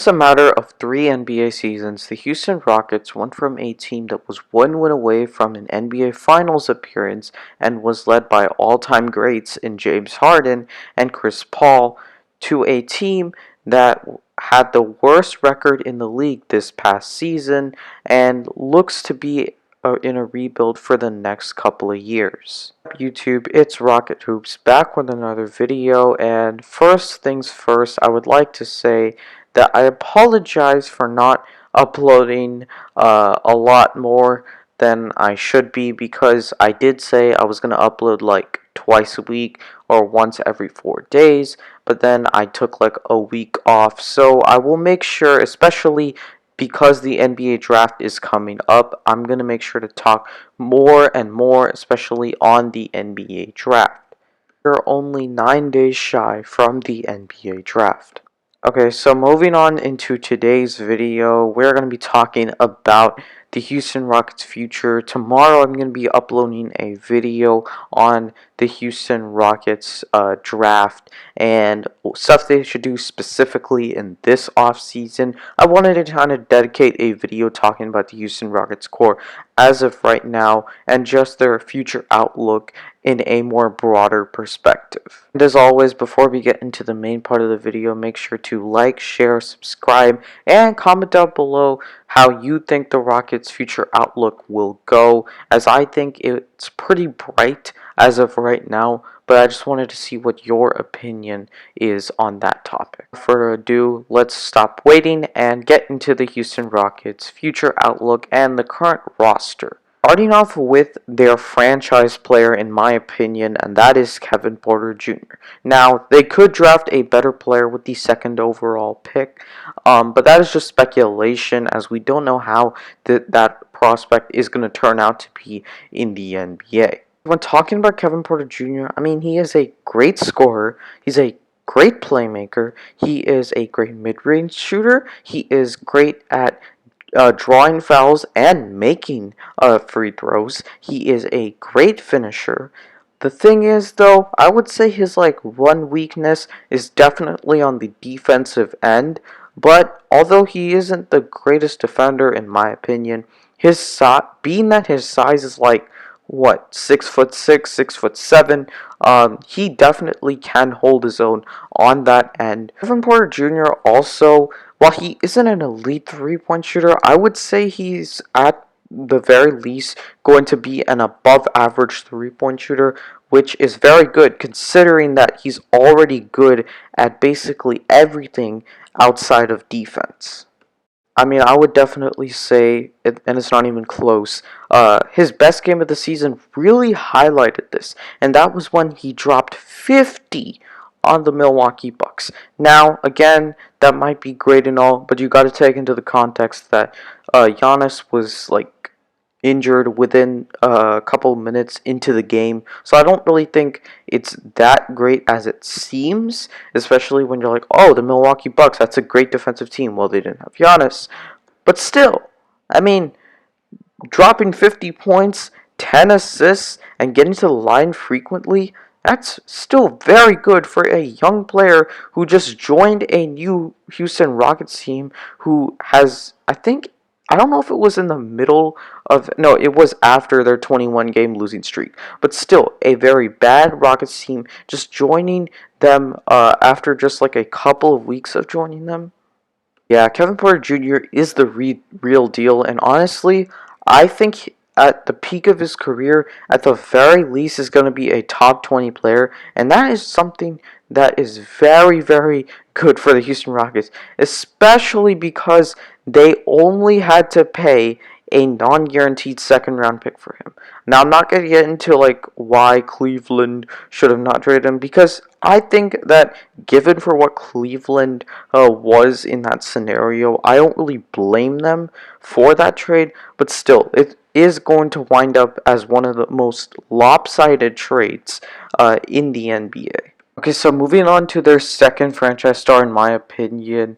just a matter of 3 NBA seasons, the Houston Rockets went from a team that was one win away from an NBA Finals appearance and was led by all-time greats in James Harden and Chris Paul to a team that had the worst record in the league this past season and looks to be in a rebuild for the next couple of years. YouTube, it's Rocket Hoops back with another video, and first things first, I would like to say that I apologize for not uploading a lot more than I should be, because I did say I was going to upload like twice a week or once every 4 days, but then I took like a week off. So I will make sure, especially because the NBA draft is coming up, I'm going to make sure to talk more and more, especially on the NBA draft. We're only 9 days shy from the NBA draft. Okay, so moving on into today's video, we're going to be talking about the Houston Rockets' future. Tomorrow I'm going to be uploading a video on the Houston Rockets draft and stuff they should do specifically in this offseason. I wanted to kind of dedicate a video talking about the Houston Rockets core as of right now and just their future outlook in a more broader perspective. And as always, before we get into the main part of the video, make sure to like, share, subscribe, and comment down below how you think the Rockets' future outlook will go, as I think it's pretty bright as of right now, but I just wanted to see what your opinion is on that topic. Without further ado, let's stop waiting and get into the Houston Rockets' future outlook and the current roster. Starting off with their franchise player, in my opinion, and that is Kevin Porter Jr. Now, they could draft a better player with the second overall pick, but that is just speculation, as we don't know how that prospect is going to turn out to be in the NBA. When talking about Kevin Porter Jr., I mean, he is a great scorer. He's a great playmaker. He is a great mid-range shooter. He is great at drawing fouls and making free throws. He is a great finisher. The thing is, though, I would say his one weakness is definitely on the defensive end. But although he isn't the greatest defender in my opinion, being that his size is like what, 6'6", 6'7", he definitely can hold his own on that end. Kevin Porter Jr. also, while he isn't an elite three-point shooter, I would say he's at the very least going to be an above-average three-point shooter, which is very good considering that he's already good at basically everything outside of defense. I mean, I would definitely say, and it's not even close, his best game of the season really highlighted this, and that was when he dropped 50 on the Milwaukee Bucks. Now, again, that might be great and all, but you got to take into the context that Giannis was injured within a couple of minutes into the game, so I don't really think it's that great as it seems, especially when you're like, oh, the Milwaukee Bucks, that's a great defensive team. Well, they didn't have Giannis, but still, I mean, dropping 50 points, 10 assists, and getting to the line frequently, that's still very good for a young player who just joined a new Houston Rockets team who has, I don't know if it was in the middle of, no, it was after their 21-game losing streak. But still, a very bad Rockets team just joining them after just like a couple of weeks of joining them. Yeah, Kevin Porter Jr. is the real deal, and honestly, I think at the peak of his career, at the very least, is going to be a top 20 player, and that is something that is very, very good for the Houston Rockets, especially because they only had to pay a non-guaranteed second-round pick for him. Now, I'm not going to get into why Cleveland should have not traded him, because I think that given for what Cleveland was in that scenario, I don't really blame them for that trade, but still, it is going to wind up as one of the most lopsided trades in the NBA. Okay, so moving on to their second franchise star, in my opinion,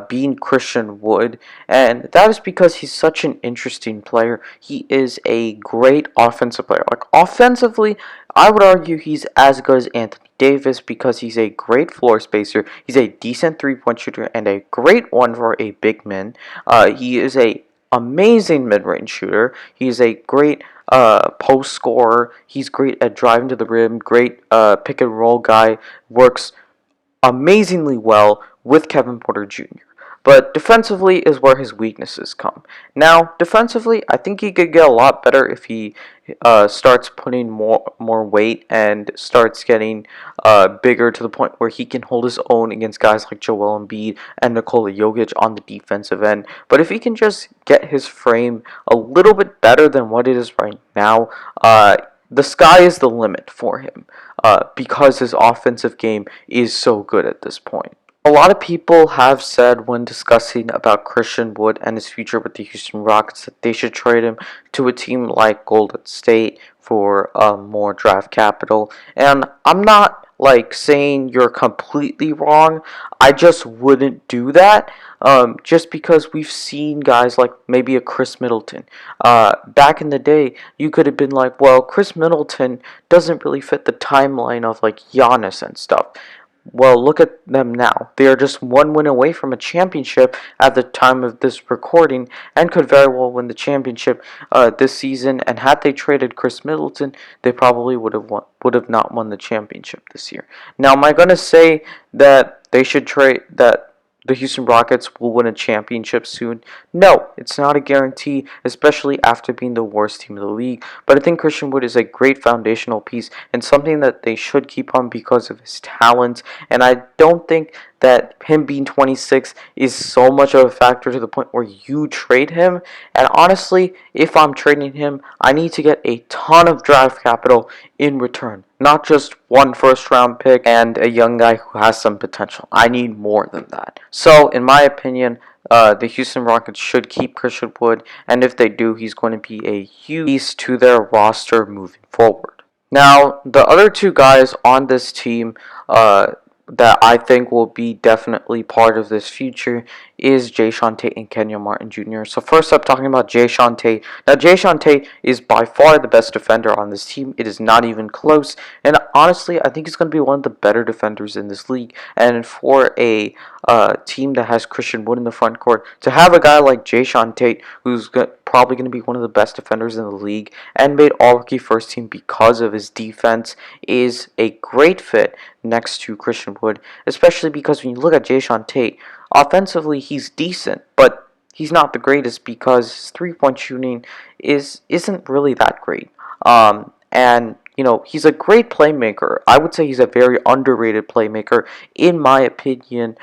being Christian Wood, and that is because he's such an interesting player. He is a great offensive player. Like offensively, I would argue he's as good as Anthony Davis because he's a great floor spacer. He's a decent three-point shooter and a great one for a big man. He is a amazing mid-range shooter. He's a great post scorer. He's great at driving to the rim. Great pick and roll guy. Works amazingly well with Kevin Porter Jr. But defensively is where his weaknesses come. Now, defensively, I think he could get a lot better if he starts putting more weight and starts getting bigger to the point where he can hold his own against guys like Joel Embiid and Nikola Jokic on the defensive end. But if he can just get his frame a little bit better than what it is right now, the sky is the limit for him because his offensive game is so good at this point. A lot of people have said when discussing about Christian Wood and his future with the Houston Rockets that they should trade him to a team like Golden State for more draft capital. And I'm not like saying you're completely wrong. I just wouldn't do that. Just because we've seen guys like maybe a Chris Middleton. Back in the day, you could have been like, well, Chris Middleton doesn't really fit the timeline of like Giannis and stuff. Well, look at them now. They are just one win away from a championship at the time of this recording and could very well win the championship this season. And had they traded Chris Middleton, they probably would have not won the championship this year. Now, am I going to say that they should trade that the Houston Rockets will win a championship soon? No, it's not a guarantee, especially after being the worst team in the league. But I think Christian Wood is a great foundational piece and something that they should keep on because of his talent. And I don't think that him being 26 is so much of a factor to the point where you trade him. And honestly, if I'm trading him, I need to get a ton of draft capital in return. Not just one first round pick and a young guy who has some potential. I need more than that. So, in my opinion, the Houston Rockets should keep Christian Wood, and if they do, he's going to be a huge piece to their roster moving forward. Now, the other two guys on this team that I think will be definitely part of this future is Jae'Sean Tate and Kenyon Martin Jr. So first up, talking about Jae'Sean Tate. Now, Jae'Sean Tate is by far the best defender on this team. It is not even close. And honestly, I think he's going to be one of the better defenders in this league. And for a team that has Christian Wood in the front court, to have a guy like Jae'Sean Tate, who's probably going to be one of the best defenders in the league and made all-rookie first team because of his defense, is a great fit next to Christian Wood, especially because when you look at Jae'Sean Tate, offensively he's decent, but he's not the greatest because his three-point shooting isn't really that great. And he's a great playmaker. I would say he's a very underrated playmaker in my opinion.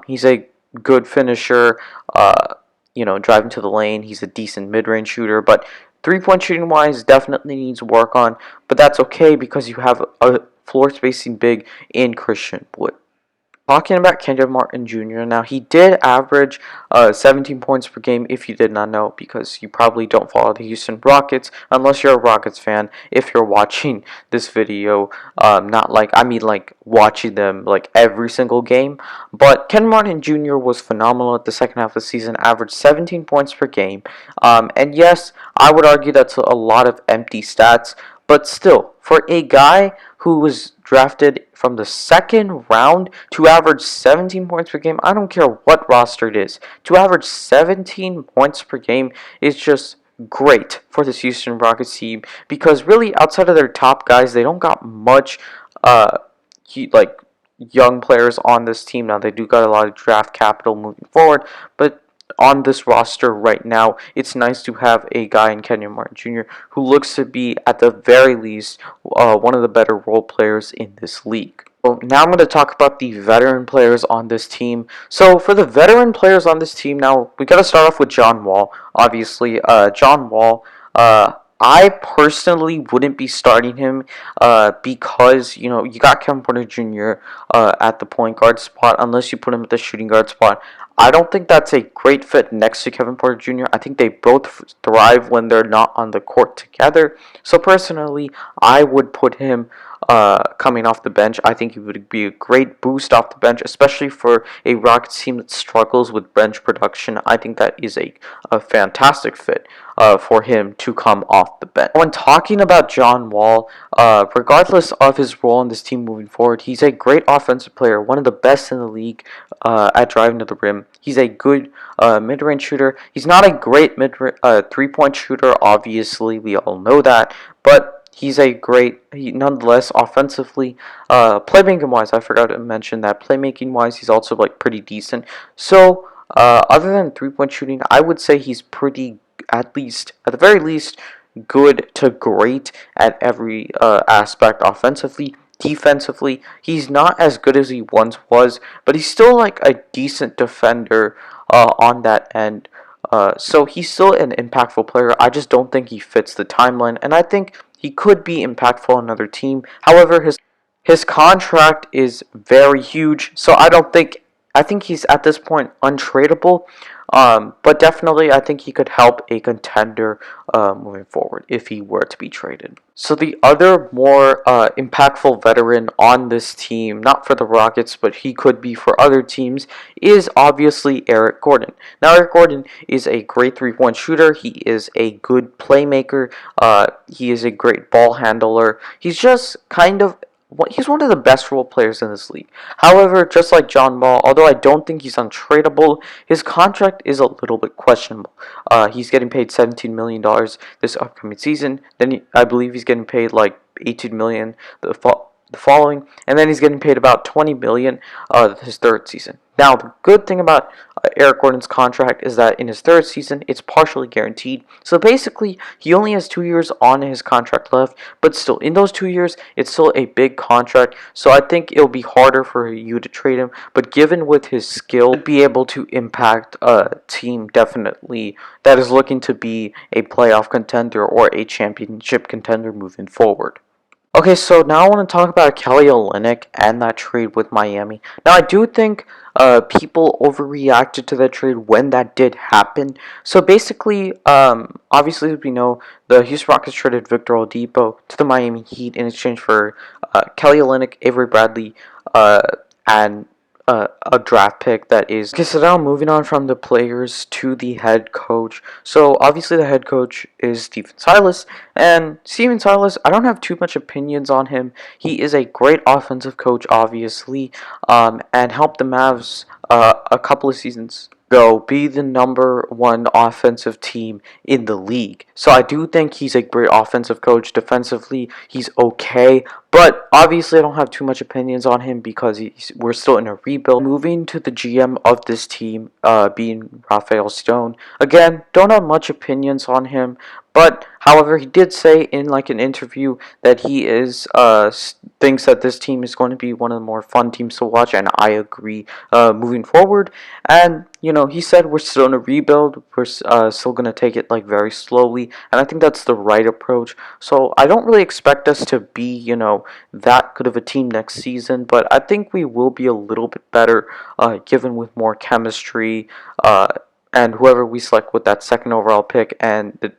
He's a good finisher. Driving to the lane, he's a decent mid-range shooter, but three-point shooting wise definitely needs work on. But that's okay because you have a floor spacing big in Christian Wood. Talking about Kenyon Martin Jr. Now, he did average 17 points per game, if you did not know, because you probably don't follow the Houston Rockets, unless you're a Rockets fan, if you're watching this video, not like, I mean like watching them like every single game. But Kenyon Martin Jr. was phenomenal at the second half of the season, averaged 17 points per game. And yes, I would argue that's a lot of empty stats, but still, for a guy who was drafted from the second round to average 17 points per game, I don't care what roster it is, to average 17 points per game is just great for this Houston Rockets team because really outside of their top guys, they don't got much like young players on this team. Now they do got a lot of draft capital moving forward, but on this roster right now, it's nice to have a guy in Kenyon Martin Jr. who looks to be, at the very least, one of the better role players in this league. So now I'm going to talk about the veteran players on this team. So for the veteran players on this team, now we got to start off with John Wall. Obviously, John Wall. I personally wouldn't be starting him because, you got Kevin Porter Jr. At the point guard spot unless you put him at the shooting guard spot. I don't think that's a great fit next to Kevin Porter Jr. I think they both thrive when they're not on the court together. So personally, I would put him coming off the bench. I think he would be a great boost off the bench, especially for a Rockets team that struggles with bench production. I think that is a fantastic fit for him to come off the bench. When talking about John Wall, regardless of his role in this team moving forward, he's a great offensive player, one of the best in the league at driving to the rim. He's a good mid-range shooter. He's not a great three-point shooter, obviously, we all know that, but he's a great, nonetheless, offensively, playmaking wise. I forgot to mention that playmaking wise, he's also like pretty decent. So, other than 3-point shooting, I would say he's pretty, at the very least, good to great at every aspect offensively. Defensively, he's not as good as he once was, but he's still like a decent defender on that end. So he's still an impactful player. I just don't think he fits the timeline, and I think he could be impactful on another team. However, his contract is very huge, so I think he's at this point untradeable. But definitely, I think he could help a contender moving forward if he were to be traded. So the other more impactful veteran on this team, not for the Rockets, but he could be for other teams, is obviously Eric Gordon. Now, Eric Gordon is a great three-point shooter. He is a good playmaker. He is a great ball handler. He's just kind of he's one of the best role players in this league. However, just like John Wall, although I don't think he's untradeable, his contract is a little bit questionable. He's getting paid $17 million this upcoming season. Then I believe he's getting paid like $18 million the following, and then he's getting paid about $20 million his third season. Now, the good thing about Eric Gordon's contract is that in his third season, it's partially guaranteed. So basically, he only has 2 years on his contract left, but still, in those 2 years, it's still a big contract. So I think it'll be harder for you to trade him. But given with his skill, he'll be able to impact a team definitely that is looking to be a playoff contender or a championship contender moving forward. Okay, so now I want to talk about Kelly Olynyk and that trade with Miami. Now, I do think people overreacted to that trade when that did happen. So basically, obviously, as we know, the Houston Rockets traded Victor Oladipo to the Miami Heat in exchange for Kelly Olynyk, Avery Bradley, and a draft pick that is. Okay, so now moving on from the players to the head coach. So obviously the head coach is Stephen Silas, and Stephen Silas, I don't have too much opinions on him. He is a great offensive coach, obviously, and helped the Mavs a couple of seasons ago be the number one offensive team in the league. So I do think he's a great offensive coach. Defensively, he's okay, but obviously I don't have too much opinions on him because we're still in a rebuild. Moving to the GM of this team, being Rafael Stone. Again, don't have much opinions on him, but however, he did say in like an interview that he is thinks that this team is going to be one of the more fun teams to watch, and I agree. Moving forward, and he said we're still in a rebuild. We're still going to take it like very slowly, and I think that's the right approach. So I don't really expect us to be that good of a team next season, but I think we will be a little bit better, given with more chemistry, and whoever we select with that second overall pick and the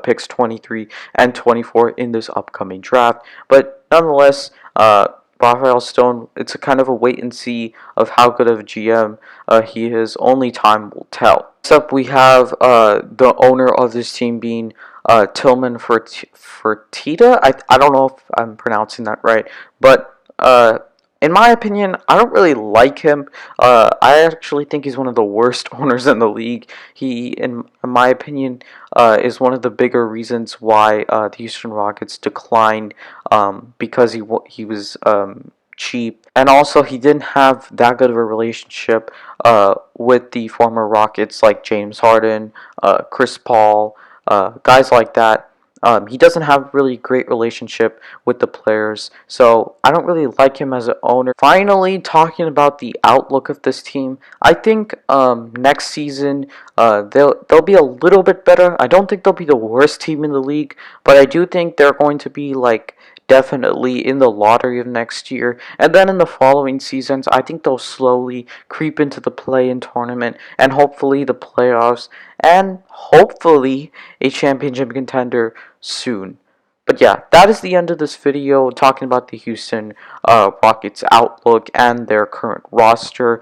picks 23 and 24 in this upcoming draft. But nonetheless, Rafael Stone, it's a kind of a wait and see of how good of a GM he is. Only time will tell. Next up, we have the owner of this team being Tillman Fertitta. I don't know if I'm pronouncing that right, but in my opinion, I don't really like him. I actually think he's one of the worst owners in the league. He, in my opinion, is one of the bigger reasons why the Houston Rockets declined, because he was cheap, and also he didn't have that good of a relationship with the former Rockets like James Harden, Chris Paul, guys like that. He doesn't have really great relationship with the players, so I don't really like him as an owner. Finally, talking about the outlook of this team, I think next season they'll be a little bit better. I don't think they'll be the worst team in the league, but I do think they're going to be like definitely in the lottery of next year. And then in the following seasons, I think they'll slowly creep into the play-in tournament and hopefully the playoffs and hopefully a championship contender soon. But yeah, that is the end of this video talking about the Houston Rockets outlook and their current roster.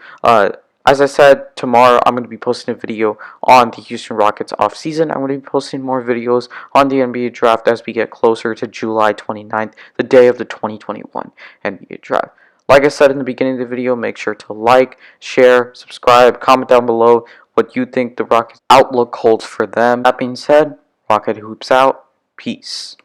As I said, tomorrow I'm going to be posting a video on the Houston Rockets offseason. I'm going to be posting more videos on the NBA draft as we get closer to July 29th, the day of the 2021 NBA draft. Like I said in the beginning of the video, make sure to like, share, subscribe, comment down below what you think the Rockets outlook holds for them. That being said, Rocket Hoops out. Peace.